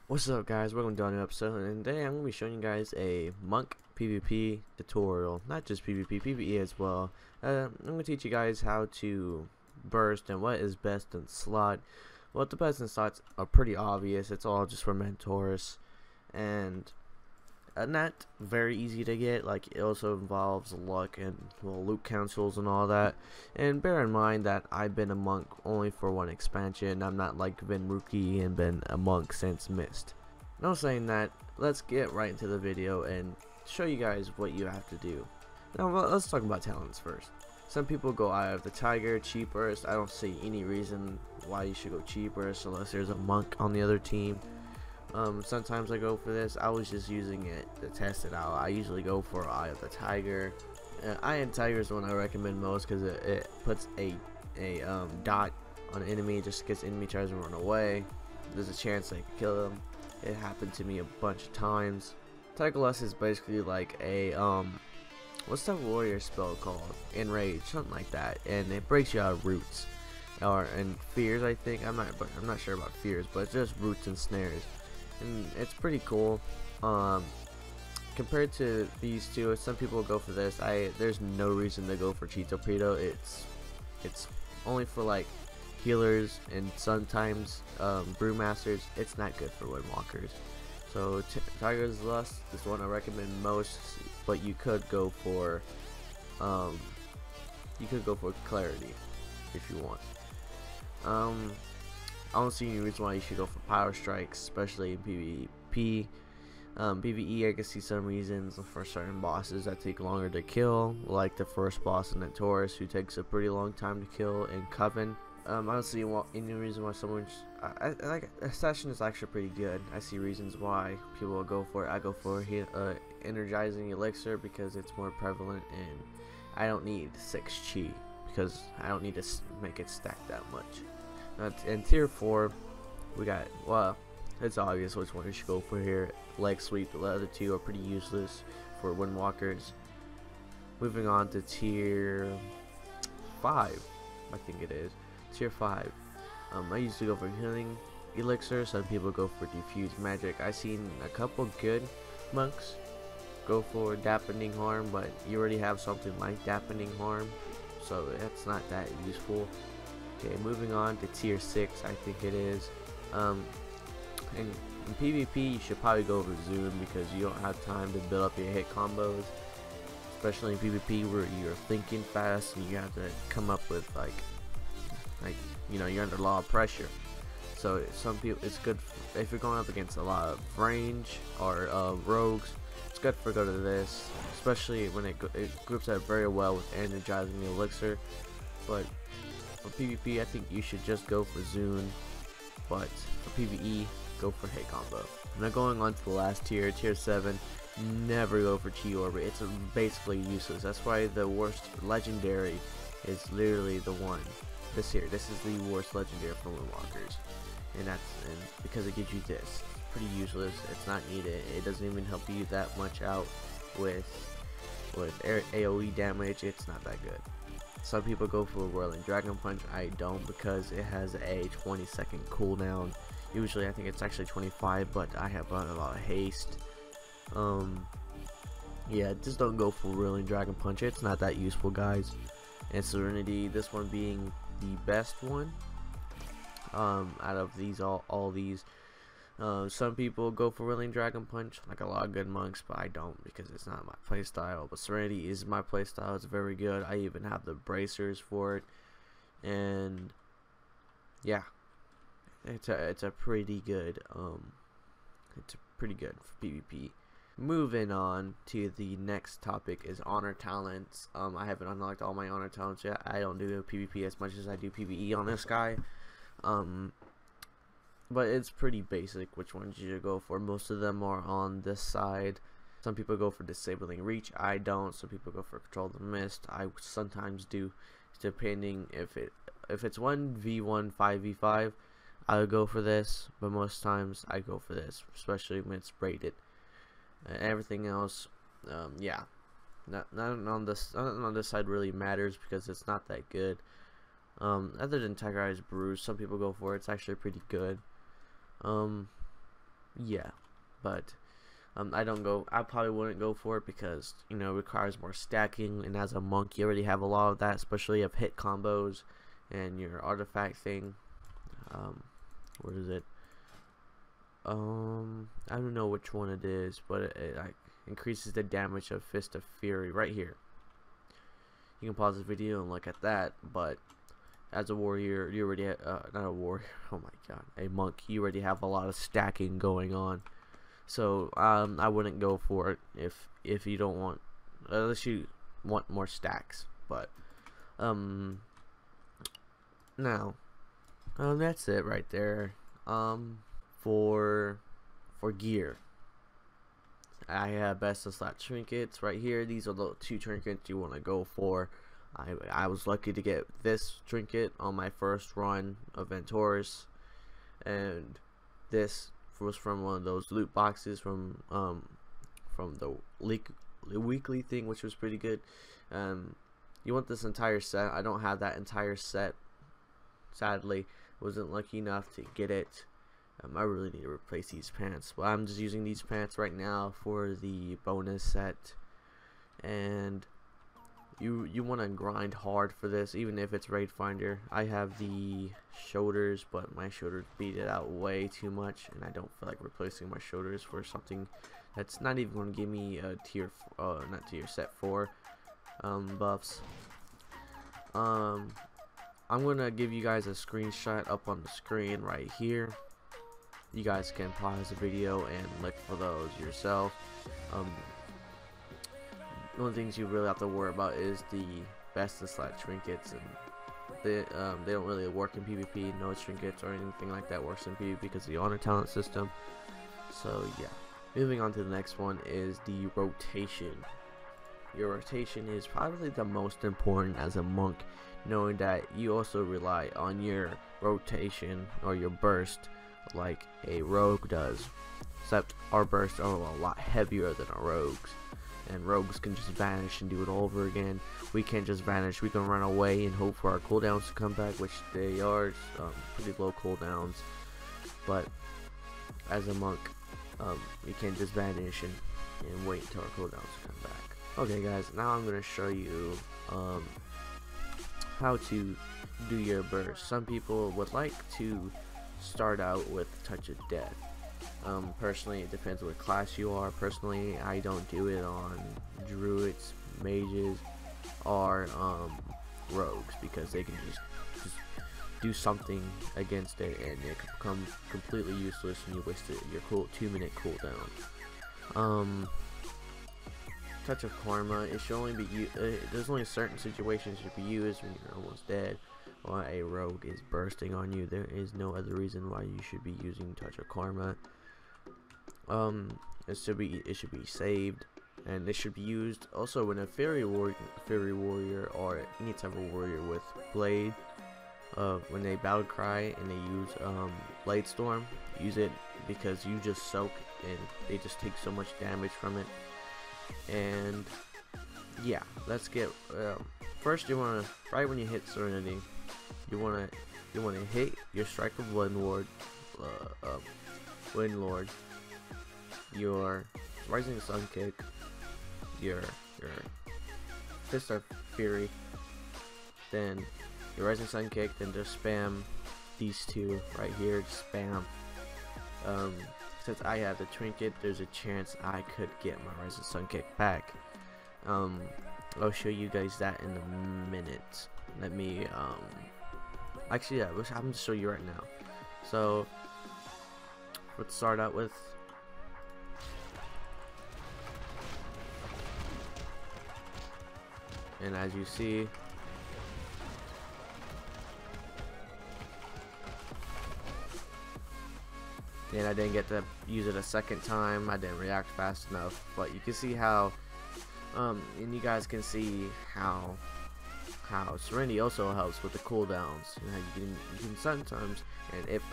What's up, guys? Welcome to another episode, and today I'm going to be showing you guys a Monk PvP tutorial. Not just PvP, PvE as well. I'm going to teach you guys how to burst and what is best in slot. Well, the best in slots are pretty obvious. It's all just for mentors, and not very easy to get. Like, it also involves luck and loot councils and all that. And bear in mind that I've been a monk only for one expansion. I'm not like Visuki and been a monk since Mist. No, saying that, let's get right into the video and show you guys what you have to do. Now, well, let's talk about talents first. Some people go Eye of the Tiger, cheapest. I don't see any reason why you should go cheapest unless there's a monk on the other team. Sometimes I go for this. I was just using it to test it out. I usually go for Eye of the Tiger. Eye of the Tiger is the one I recommend most because it puts a dot on an enemy just in case the enemy tries to run away. There's a chance I could kill them. It happened to me a bunch of times. Tigerlust is basically like a what's that warrior spell called? Enrage, something like that, and it breaks you out of roots and fears. I think I'm not sure about fears, but it's just roots and snares. And it's pretty cool. Compared to these two, some people go for this. There's no reason to go for Chi Torpedo. It's only for like healers and sometimes brewmasters. It's not good for windwalkers. So Tiger's Lust is one I recommend most, but you could go for Clarity if you want. I don't see any reason why you should go for Power Strikes, especially in PvP. PvE, I can see some reasons for certain bosses that take longer to kill, like the first boss in the Taurus, who takes a pretty long time to kill in Coven. I don't see any reason why someone. I like Assassin is actually pretty good. I see reasons why people will go for it. I go for Energizing Elixir because it's more prevalent, and I don't need 6 Chi because I don't need to make it stack that much. In tier 4, we got, well, it's obvious which one you should go for here. Leg Sweep. The other two are pretty useless for windwalkers. Moving on to tier 5, I think it is. Tier 5. I used to go for Healing Elixir. Some people go for Diffuse Magic. I've seen a couple good monks go for Dampening Harm, but you already have something like Dampening Harm, so it's not that useful. Okay, moving on to tier 6, I think it is. In PvP, you should probably go for Zoom because you don't have time to build up your hit combos, especially in PvP where you're thinking fast and you have to come up with like you know, you're under a lot of pressure. So some people, it's good if you're going up against a lot of range or rogues. It's good for go to this, especially when it groups out very well with Energizing Elixir. But for PvP, I think you should just go for Zune, but for PvE, go for hit combo. Now going on to the last tier, tier 7, never go for Chi Orbit. It's basically useless. That's why the worst legendary is literally the one. This is the worst legendary for windwalkers, and because it gives you this. It's pretty useless. It's not needed. It doesn't even help you that much out with AoE damage. It's not that good. Some people go for Whirling Dragon Punch. I don't because it has a 20-second cooldown. Usually I think it's actually 25, but I have a lot of haste. Yeah, just don't go for Whirling Dragon Punch. It's not that useful, guys. And Serenity, this one being the best one out of these all these. Some people go for Whirling Dragon Punch, like a lot of good monks, but I don't because it's not my playstyle. But Serenity is my playstyle. It's very good. I even have the bracers for it, and yeah, it's a pretty good for PvP. Moving on to the next topic is honor talents. I haven't unlocked all my honor talents yet. I don't do PvP as much as I do PvE on this guy. But it's pretty basic which ones you should go for. Most of them are on this side. Some people go for Disabling Reach. I don't. Some people go for Control the Mist. I sometimes do, depending if it's 1v1 5v5. I would go for this, but most times I go for this, especially when it's rated. Everything else, yeah, not on this side really matters because it's not that good. Other than Tiger Eyes Bruise, some people go for it. It's actually pretty good. yeah, but I probably wouldn't go for it because, you know, it requires more stacking, and as a monk you already have a lot of that, especially of hit combos and your artifact thing. What is it? I don't know which one it is, but it like increases the damage of Fist of Fury right here. You can pause the video and look at that, but as a warrior, you already not a warrior, oh my god, a monk, you already have a lot of stacking going on. So I wouldn't go for it if you don't want, unless you want more stacks. But now that's it right there. For gear, I have best of slot trinkets right here. These are the 2 trinkets you want to go for. I was lucky to get this trinket on my first run of Ventoris, and this was from one of those loot boxes from the weekly thing, which was pretty good. You want this entire set. I don't have that entire set, sadly. Wasn't lucky enough to get it. I really need to replace these pants, but I'm just using these pants right now for the bonus set. And you want to grind hard for this, even if it's raid finder. I have the shoulders, but my shoulders beat it out way too much, and I don't feel like replacing my shoulders for something that's not even going to give me a not tier set 4 buffs. I'm gonna give you guys a screenshot up on the screen right here. You guys can pause the video and look for those yourself. One of the things you really have to worry about is the best of slot trinkets, and they don't really work in PvP. No trinkets or anything like that works in PvP because of the honor talent system. So yeah, moving on to the next one is the rotation. Your rotation is probably the most important as a monk, knowing that you also rely on your rotation or your burst like a rogue does, except our bursts are a lot heavier than a rogue's, and rogues can just vanish and do it all over again. We can't just vanish. We can run away and hope for our cooldowns to come back, which they are pretty low cooldowns, but as a monk we can't just vanish and wait until our cooldowns come back. Okay guys, now I'm going to show you how to do your burst. Some people would like to start out with Touch of Death. Personally, it depends what class you are. Personally, I don't do it on druids, mages, or rogues, because they can just do something against it and it can become completely useless and you wasted your 2-minute cooldown. Touch of Karma, it should only be there's only certain situations it should be used when you're almost dead or a rogue is bursting on you. There is no other reason why you should be using Touch of Karma. It should be saved, and it should be used also when a fairy warrior or any type of warrior with blade, when they battle cry and they use blade storm, use it, because you just soak and they just take so much damage from it. And yeah, let's get first you want to, right when you hit Serenity, you want to hit your Strike of Windlord, your Rising Sun Kick, your Fist of Fury, then your Rising Sun Kick, then just spam these two right here, just spam. Since I have the trinket, there's a chance I could get my Rising Sun Kick back. I'll show you guys that in a minute. Let me actually, yeah, I'm gonna show you right now. So let's start out with and as you see, and I didn't get to use it a second time. I didn't react fast enough, but you can see how and you guys can see how Serenity also helps with the cooldowns. You can sometimes, and if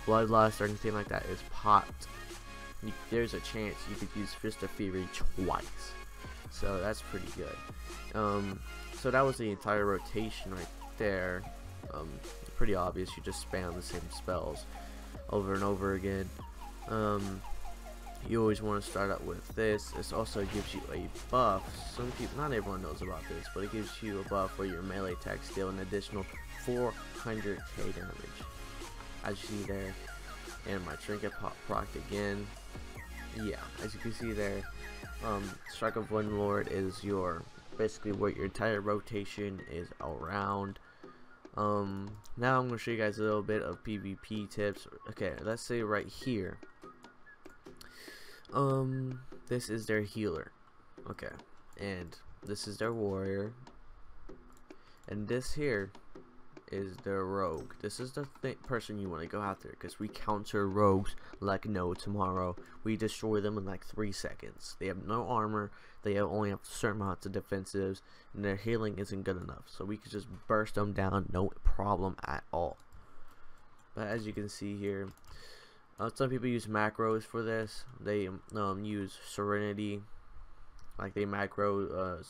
Bloodlust or anything like that is popped, there's a chance you could use Fist of Fury twice. So that's pretty good. So that was the entire rotation right there. Pretty obvious. You just spam the same spells over and over again. You always want to start out with this. This also gives you a buff. Some people, not everyone knows about this, but it gives you a buff where your melee attacks deal an additional 400k damage, as you see there. And my trinket procced again. Yeah, as you can see there, Strike of Windlord is your basically what your entire rotation is around. Now I'm going to show you guys a little bit of PvP tips. Okay, let's say right here, this is their healer, okay, and this is their warrior, and this here is their rogue. This is the person you want to go after, because we counter rogues like no tomorrow. We destroy them in like 3 seconds. They have no armor, they only have certain amounts of defensives, and their healing isn't good enough, so we could just burst them down, no problem at all. But as you can see here, some people use macros for this. They use Serenity, like they macro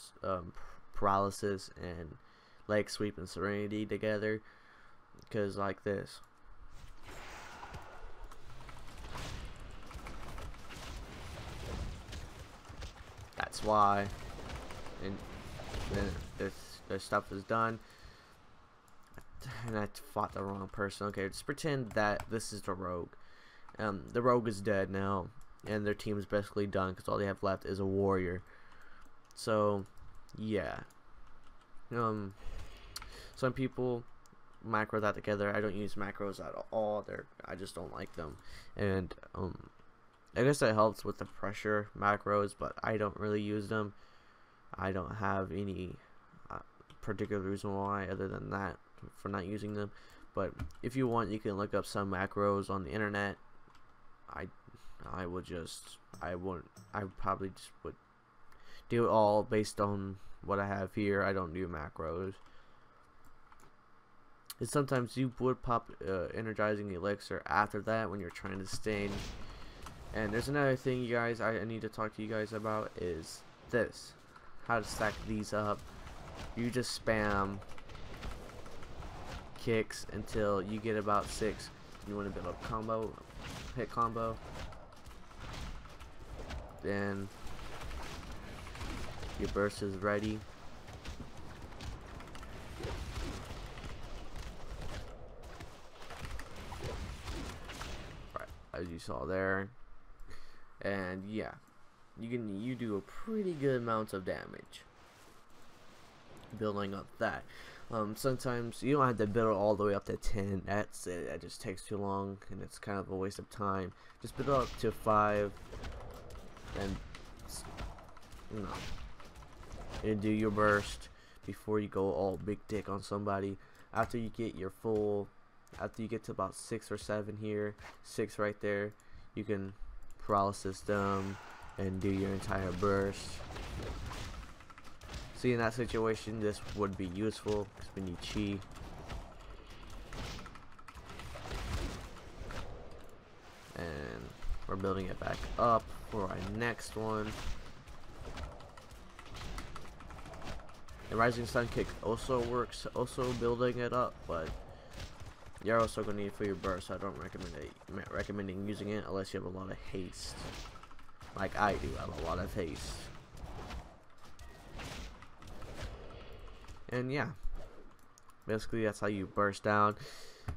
paralysis and leg sweep and Serenity together, because like this. That's why. And then their stuff is done. And I fought the wrong person. Okay, just pretend that this is the rogue. The rogue is dead now, and their team is basically done because all they have left is a warrior. So, yeah. Some people macro that together. I don't use macros at all. I just don't like them. And I guess that helps with the pressure macros, but I don't really use them. I don't have any particular reason why other than that for not using them. But if you want, you can look up some macros on the internet. I probably just would do it all based on what I have here. I don't do macros. And sometimes you would pop energizing elixir after that when you're trying to sustain. And there's another thing, you guys, I need to talk to you guys about is this: how to stack these up. You just spam kicks until you get about 6. You want to build up combo, hit combo, then your burst is ready. Right, as you saw there. And yeah, you do a pretty good amount of damage building up that. Sometimes you don't have to build it all the way up to 10. That's it. That just takes too long, and it's kind of a waste of time. Just build it up to 5, and and do your burst before you go all big dick on somebody. After you get your full, after you get to about 6 or 7 here, 6 right there, you can paralysis them and do your entire burst. See, in that situation, this would be useful because we need chi. And we're building it back up for our next one. The Rising Sun Kick also works, also building it up, but you're also going to need it for your burst. So I don't recommend using it unless you have a lot of haste. Like I do, I have a lot of haste. And yeah, basically that's how you burst down.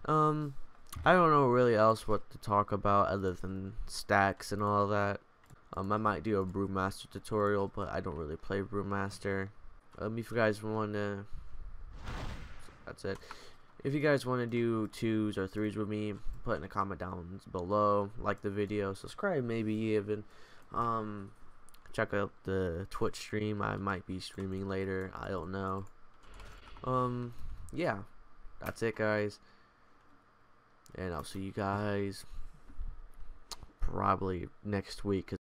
I don't know really else what to talk about other than stacks and all that. I might do a Brewmaster tutorial, but I don't really play Brewmaster. If you guys want to, that's it. If you guys want to do 2s or 3s with me, put in the comment down below. Like the video, subscribe, maybe even. Check out the Twitch stream. I might be streaming later. I don't know. Yeah, that's it, guys, and I'll see you guys probably next week.